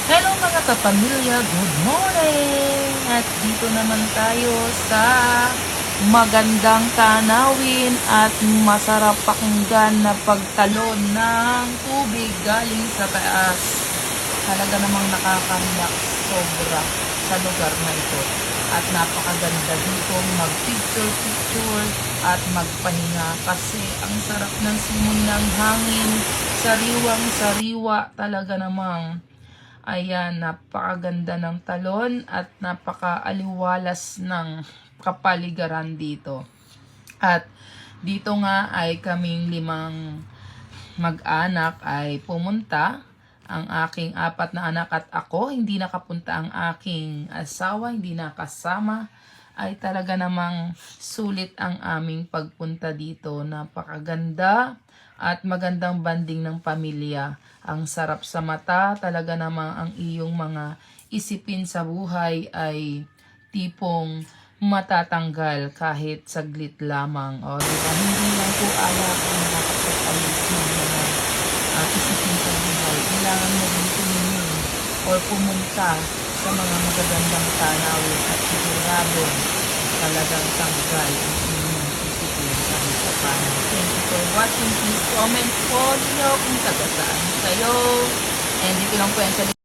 Hello mga kapamilya, good morning! At dito naman tayo sa magandang tanawin at masarap pakinggan na pagtalon ng tubig galing sa taas. Talaga namang nakaka-relax sobra sa lugar na ito. At napakaganda dito mag-picture-picture at magpahinga kasi ang sarap ng simoy ng hangin, sariwang-sariwa talaga namang. Ayan, napakaganda ng talon at napakaaliwalas ng kapaligiran dito. At dito nga ay kaming limang mag-anak ay pumunta. Ang aking 4 na anak at ako, hindi nakapunta ang aking asawa, hindi nakasama. Ay talaga namang sulit ang aming pagpunta dito. Napakaganda at magandang banding ng pamilya. Ang sarap sa mata, talaga namang ang iyong mga isipin sa buhay ay tipong matatanggal kahit saglit lamang. O, diba? Hindi lang po alak ang nakakapag-alis ng mga isipin sa buhay. Kailangan mo rin tumingin or pumunta sa mga magagandang tanawin at siguradong talagang tanggal ang inyong isipin kahit sa paano. Thank you for watching. Please comment po niyo kung taga saan kayo. And dito lang po yan sa